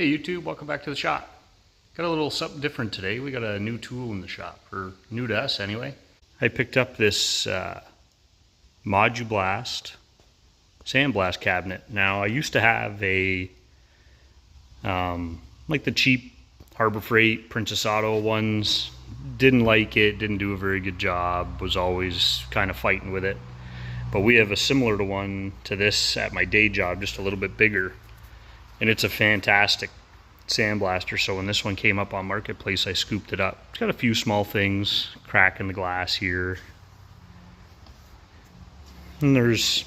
Hey YouTube, welcome back to the shop. Got a little something different today. We got a new tool in the shop, or new to us anyway. I picked up this Modublast sandblast cabinet. Now I used to have a like the cheap Harbor Freight Princess Auto ones. Didn't like it, didn't do a very good job, was always kind of fighting with it. But we have a similar to one to this at my day job, just a little bit bigger. And it's a fantastic sandblaster. So when this one came up on Marketplace, I scooped it up. It's got a few small things, crack in the glass here. And there's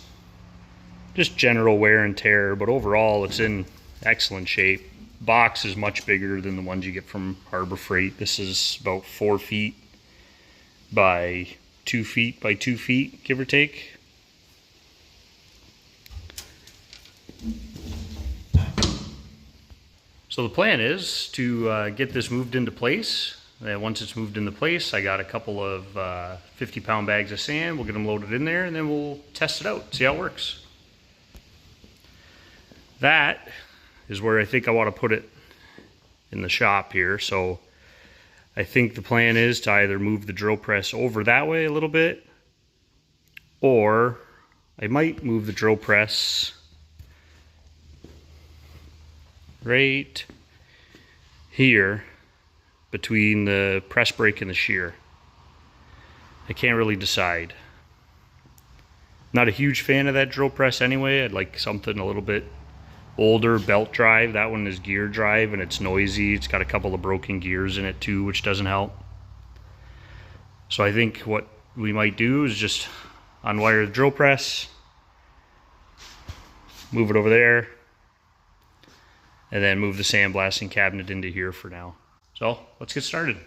just general wear and tear, but overall it's in excellent shape. Box is much bigger than the ones you get from Harbor Freight. This is about 4 feet by 2 feet by 2 feet, give or take. So the plan is to get this moved into place. Once it's moved into place, I got a couple of 50-pound bags of sand. We'll get them loaded in there and then we'll test it out, see how it works. That is where I think I want to put it in the shop here. So I think the plan is to either move the drill press over that way a little bit, or I might move the drill press right here between the press brake and the shear. I can't really decide. Not a huge fan of that drill press anyway. I'd like something a little bit older, belt drive. That one is gear drive and it's noisy. It's got a couple of broken gears in it too, which doesn't help. So I think what we might do is just unwire the drill press, move it over there, and then move the sandblasting cabinet into here for now. So let's get started.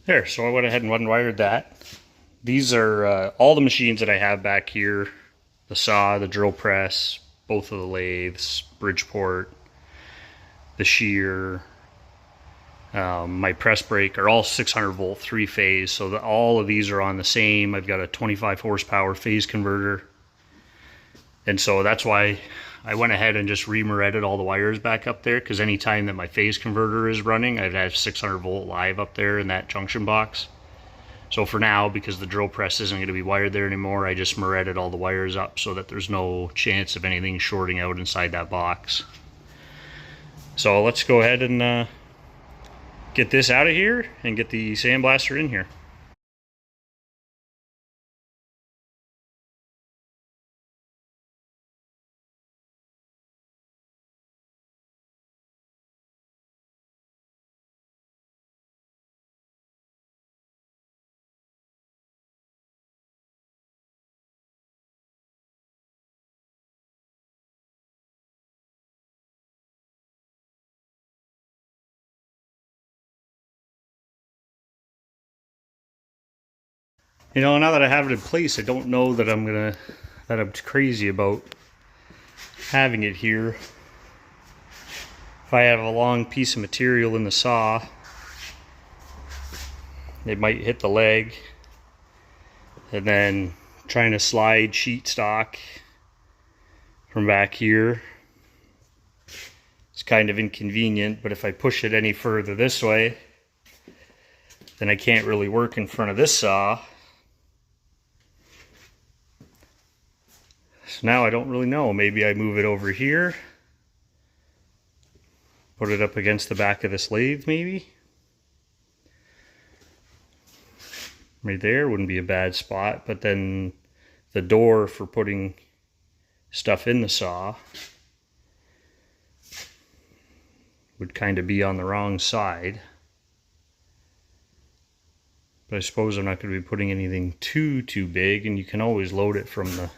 There, so I went ahead and unwired that. These are all the machines that I have back here. The saw, the drill press, both of the lathes, Bridgeport, the shear, my press brake are all 600 volt 3-phase. So all of these are on the same. I've got a 25 horsepower phase converter. And so that's why I went ahead and just remoretted all the wires back up there, because anytime that my phase converter is running, I'd have 600 volt live up there in that junction box. So for now, because the drill press isn't going to be wired there anymore, I just moretted all the wires up so that there's no chance of anything shorting out inside that box. So let's go ahead and get this out of here and get the sandblaster in here. You know, now that I have it in place, I don't know that I'm crazy about having it here. If I have a long piece of material in the saw, it might hit the leg, and then trying to slide sheet stock from back here, it's kind of inconvenient. But if I push it any further this way, then I can't really work in front of this saw. So now I don't really know. Maybe I move it over here, put it up against the back of this lathe maybe. Right there wouldn't be a bad spot, but then the door for putting stuff in the saw would kind of be on the wrong side. But I suppose I'm not going to be putting anything too big, and you can always load it from the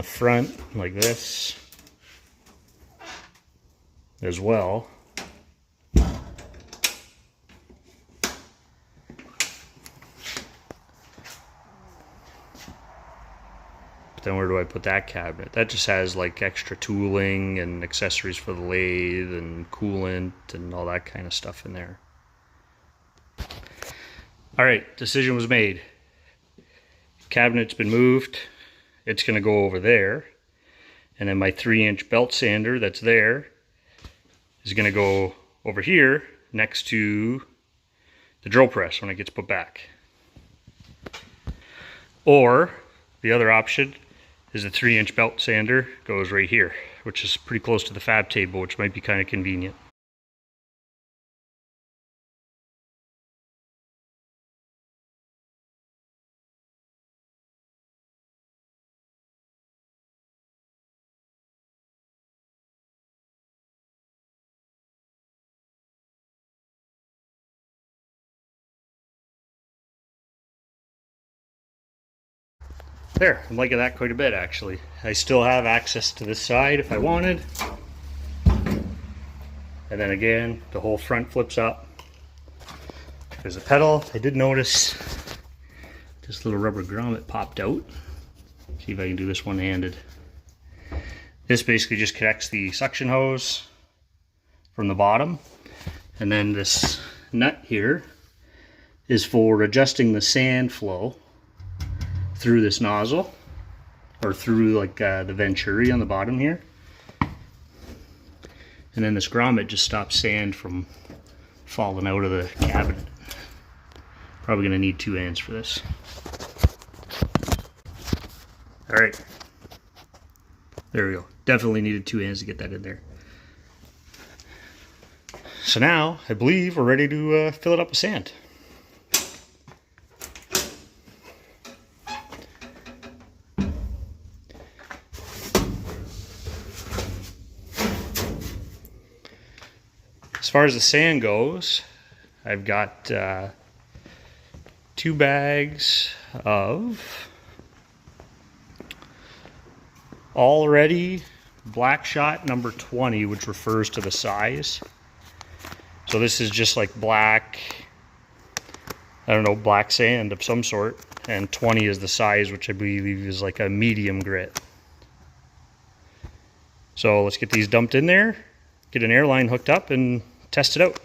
front like this as well. But then where do I put that cabinet? That just has like extra tooling and accessories for the lathe and coolant and all that kind of stuff in there. All right, decision was made. Cabinet's been moved. It's going to go over there. And then my 3-inch belt sander that's there is going to go over here next to the drill press when it gets put back. Or the other option is the 3-inch belt sander goes right here, which is pretty close to the fab table, which might be kind of convenient. There, I'm liking that quite a bit actually. I still have access to this side if I wanted. And then again, the whole front flips up. There's a pedal. I did notice this little rubber grommet popped out. See if I can do this one-handed. This basically just connects the suction hose from the bottom. And then this nut here is for adjusting the sand flow through this nozzle, or through like the venturi on the bottom here. And then this grommet just stops sand from falling out of the cabinet. Probably gonna need 2 hands for this. All right, there we go. Definitely needed 2 hands to get that in there. So now I believe we're ready to fill it up with sand. As far as the sand goes, I've got 2 bags of already Black Shot number 20, which refers to the size. So this is just like black, I don't know, black sand of some sort, and 20 is the size, which I believe is like a medium grit. So let's get these dumped in there, get an air line hooked up, and test it out.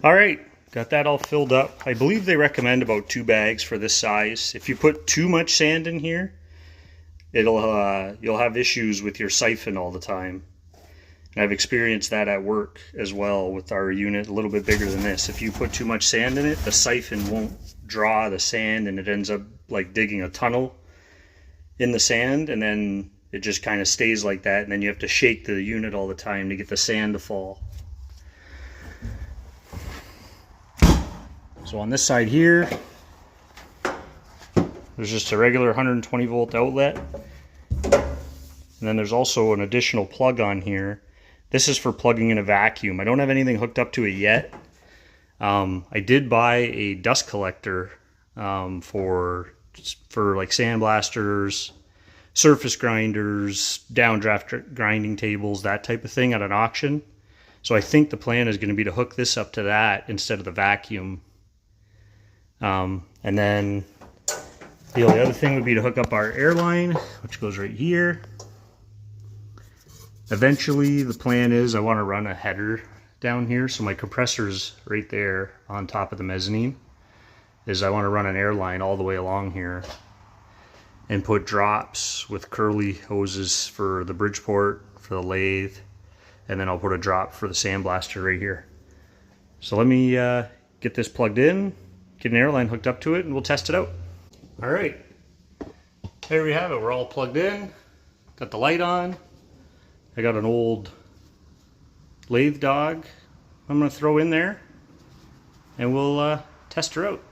All right, got that all filled up. I believe they recommend about 2 bags for this size. If you put too much sand in here, you'll have issues with your siphon all the time. And I've experienced that at work as well with our unit, a little bit bigger than this. If you put too much sand in it, the siphon won't draw the sand, and it ends up like digging a tunnel in the sand, and then it just kind of stays like that, and then you have to shake the unit all the time to get the sand to fall. So on this side here, there's just a regular 120 volt outlet, and then there's also an additional plug on here. This is for plugging in a vacuum. I don't have anything hooked up to it yet. I did buy a dust collector for like sandblasters, surface grinders, downdraft grinding tables, that type of thing at an auction. So I think the plan is going to be to hook this up to that instead of the vacuum. And then the only other thing would be to hook up our air line, which goes right here. Eventually, the plan is I want to run a header down here, so my compressor's right there on top of the mezzanine. Is I want to run an air line all the way along here and put drops with curly hoses for the Bridgeport, for the lathe, and then I'll put a drop for the sandblaster right here. So let me get this plugged in, get an air line hooked up to it, and we'll test it out. All right, there we have it. We're all plugged in, got the light on. I got an old lathe dog I'm going to throw in there, and we'll test her out.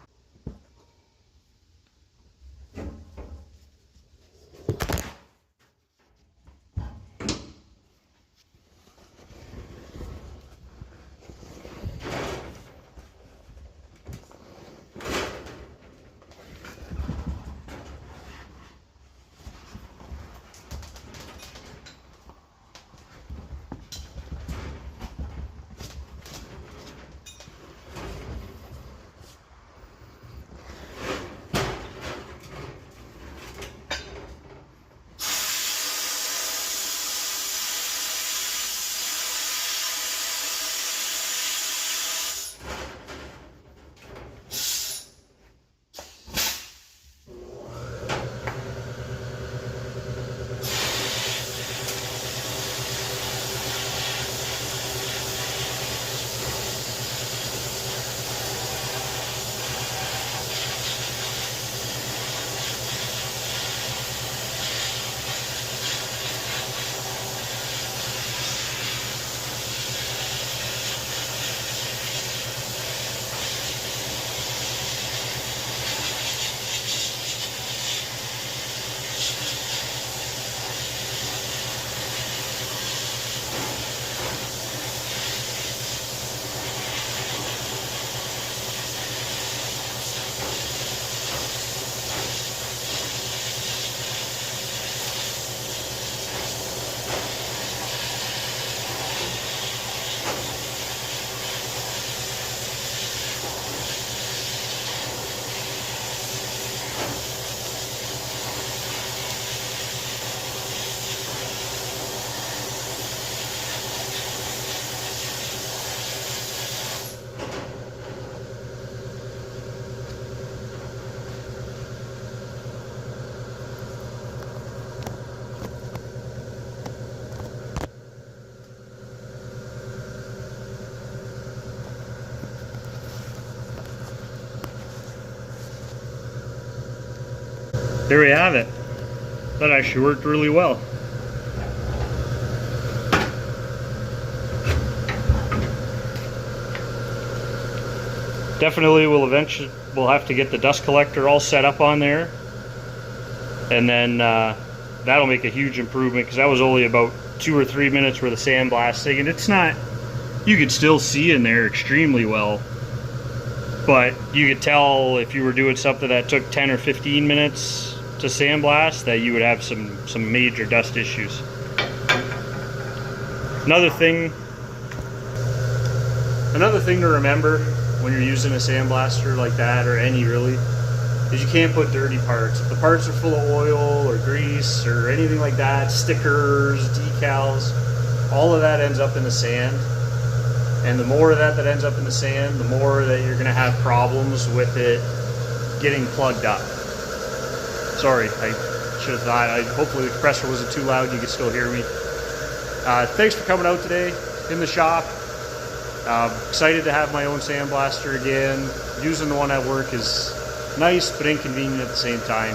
there we have it. That actually worked really well. Definitely we'll have to get the dust collector all set up on there, and then that'll make a huge improvement, because that was only about 2 or 3 minutes worth of sandblasting, and it's not, you could still see in there extremely well, but you could tell if you were doing something that took 10 or 15 minutes to sandblast that you would have some major dust issues. Another thing to remember when you're using a sandblaster like that, or any really, is you can't put dirty parts. If the parts are full of oil or grease or anything like that, stickers, decals, all of that ends up in the sand. And the more of that ends up in the sand, the more that you're going to have problems with it getting plugged up. Sorry, I should have thought. Hopefully the compressor wasn't too loud, you could still hear me. Thanks for coming out today in the shop. Excited to have my own sandblaster again. Using the one at work is nice but inconvenient at the same time.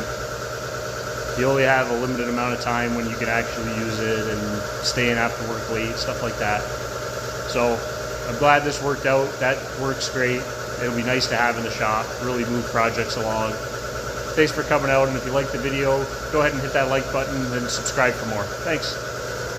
You only have a limited amount of time when you can actually use it, and staying after work late, stuff like that. So I'm glad this worked out. That works great. It'll be nice to have in the shop, really move projects along. Thanks for coming out, and if you liked the video, go ahead and hit that like button and subscribe for more. Thanks.